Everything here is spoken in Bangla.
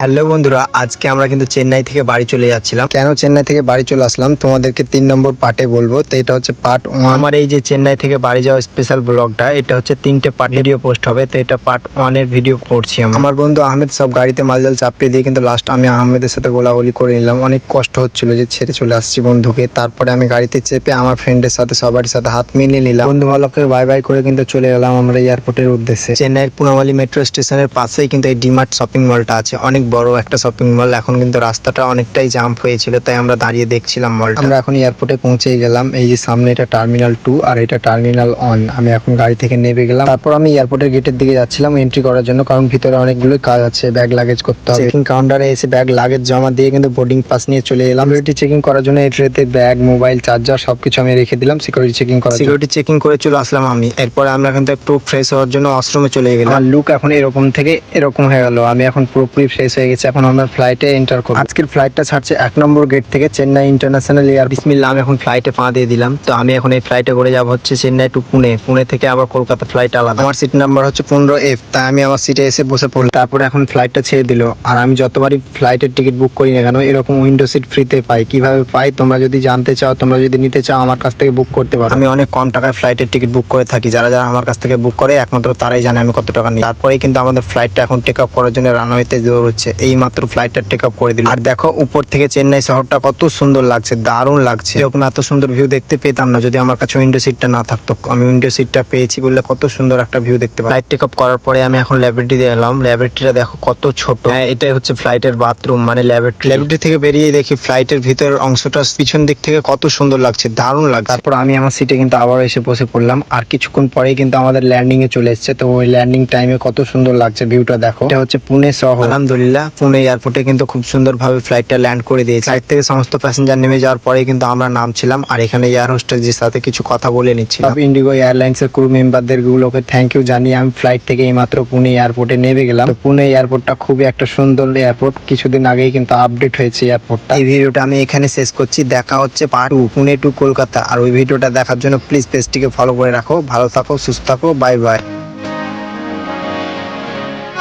হ্যালো বন্ধুরা, আজকে আমরা কিন্তু চেন্নাই থেকে বাড়ি চলে যাচ্ছিলাম। কেন চেন্নাই থেকে বাড়ি চলে আসলাম তোমাদেরকে 3 নম্বর পার্টে বলবো। তো এটা হচ্ছে পার্ট 1। আমার এই যে চেন্নাই থেকে বাড়ি যাওয়া স্পেশাল ব্লগটা, এটা হচ্ছে 3টে পার্ট ভিডিও পোস্ট হবে। তো এটা পার্ট 1 এর ভিডিও করছি। আমার বন্ধু আহমেদ সব গাড়িতে মালজাল চাপিয়ে দিয়ে কিন্তু লাস্ট আমি আহমেদের সাথে গোলাগুলি করে নিলাম। অনেক কষ্ট হচ্ছিল যে ছেড়ে চলে আসছি বন্ধুকে। তারপরে আমি গাড়িতে চেপে আমার ফ্রেন্ডের সাথে সবার সাথে হাত মিলিয়ে নিলাম। বন্ধু ভালোকে বাই বাই করে কিন্তু চলে গেলাম আমরা এয়ারপোর্টের উদ্দেশ্যে। চেন্নাইয়ের পুনাওয়ালি মেট্রো স্টেশনের পাশেই কিন্তু এই ডিমার্ট শপিং মলটা আছে। অনেক বড় একটা শপিং মল। এখন কিন্তু রাস্তাটা অনেকটাই জাম্প হয়েছিল, তাই আমরা দাঁড়িয়ে দেখছিলাম মলটা। আমরা এখন এয়ারপোর্টে পৌঁছে গেলাম। এই যে সামনে এটা টার্মিনাল 2 আর এটা টার্মিনাল 1। আমি এখন গাড়ি থেকে নেমে গেলাম। তারপর আমি এয়ারপোর্টের গেটের দিকে যাচ্ছিলাম এন্ট্রি করার জন্য, কারণ ভিতরে অনেকগুলো কাজ আছে, ব্যাগ লাগেজ করতে হবে। চেকিং কাউন্টারে এসে ব্যাগ লাগেজ জমা দিয়ে কিন্তু বোর্ডিং পাস নিয়ে চলে এলাম। সিকিউরিটি চেকিং করার জন্য এই ট্রেতে ব্যাগ, মোবাইল, চার্জার সবকিছু আমি রেখে দিলাম সিকিউরিটি চেকিং করার জন্য। সিকিউরিটি চেকিং করে চলে আসলাম আমি। এরপরে আমরা কিন্তু একটু ফ্রেশ হওয়ার জন্য ওয়াশরুমে চলে গেলাম। আমার লুক এখন এরকম থেকে এরকম হয়ে গেল। আমি এখন পুরোপুরি ফ্রেশ হয়ে গেছি। এখন আমরা ফ্লাইটে এন্টার করব। আজকের ফ্লাইটটা ছাড়ছে 1 নম্বর গেট থেকে, চেন্নাই ইন্টারন্যাশনাল এয়ার। বিসমিল্লাহ, আমি এখন ফ্লাইটে পা দিয়ে দিলাম। তো আমি এখন এই ফ্লাইটে করে যাব হচ্ছে চেন্নাই টু পুনে। পুনে থেকে আবার কলকাতা ফ্লাইট আলাদা। আমার সিট নাম্বার হচ্ছে 15F। তাই আমি আমার সিটে এসে বসে পড়লাম। তারপরে এখন ফ্লাইটটা ছেড়ে দিল। আর আমি যতবারই ফ্লাইটের টিকিট বুক করি না কেন, এরকম উইন্ডো সিট ফ্রিতে পাই। কিভাবে পাই তোমরা যদি জানতে চাও, তোমরা যদি নিতে চাও, আমার কাছ থেকে বুক করতে পারো। আমি অনেক কম টাকায় ফ্লাইটের টিকিট বুক করে থাকি। যারা যারা আমার কাছ থেকে বুক করে একমাত্র তারাই জানে আমি কত টাকা নিই। তারপরেই কিন্তু আমাদের ফ্লাইটটা এখন টেক আপ করার জন্য রানওয়েতে দৌড়চ্ছে। এই মাত্র ফ্লাইটটা টেক আপ করে দিল। আর দেখো উপর থেকে চেন্নাই শহরটা কত সুন্দর লাগছে, দারুণ লাগছে। এরকম এত সুন্দর ভিউ দেখতে পেতাম না যদি আমার কাছে উইন্ডো সিটটা না থাকতো। আমি উইন্ডো সিটটা পেয়েছি বলে কত সুন্দর একটা ভিউ দেখতে পাই। ফ্লাইট টেক আপ করার পরে আমি এখন ল্যাবরেটরিতে এলাম। ল্যাবরেটরিটা দেখো কত ছোট। হ্যাঁ, এটাই হচ্ছে ফ্লাইটের বাথরুম, মানে ল্যাবরেটরি। ল্যাবরেটরি থেকে বেরিয়ে দেখি ফ্লাইটের ভিতরের অংশটা পিছন দিক থেকে কত সুন্দর লাগছে, দারুণ লাগছে। তারপর আমি আমার সিটে কিন্তু আবার এসে বসে পড়লাম। আর কিছুক্ষণ পরেই কিন্তু আমাদের ল্যান্ডিং এ চলে এসেছে। তো ওই ল্যান্ডিং টাইমে কত সুন্দর লাগছে ভিউটা দেখো। এটা হচ্ছে পুনে শহর। আলহামদুলিল্লাহ, পুনে এয়ারপোর্টে কিন্তু খুব সুন্দরভাবে ফ্লাইটটা ল্যান্ড করে দিয়েছে। ফ্লাইট থেকে সমস্ত প্যাসেঞ্জার নেমে যাওয়ার পরে কিন্তু আমরা নামছিলাম। আর এখানে এয়ার হোস্টেসের সাথে কিছু কথা বলে নিচ্ছিলাম। ইন্ডিগো এয়ারলাইন্স এর ক্রু মেম্বারদের গুলোকে থ্যাংক ইউ জানিয়ে আমি ফ্লাইট থেকে এইমাত্র পুনে এয়ারপোর্টে নেমে গেলাম। তো পুনে এয়ারপোর্টটা খুবই একটা সুন্দর এয়ারপোর্ট। কিছুদিন আগেই কিন্তু আপডেট হয়েছে এয়ারপোর্টটা। এই ভিডিওটা আমি এখানে শেষ করছি। দেখা হচ্ছে পার্ট 2 পুনে টু কলকাতা। আর ওই ভিডিওটা দেখার জন্য প্লিজ পেজটিকে ফলো করে রাখো। ভালো থাকো, সুস্থ থাকো, বাই বাই।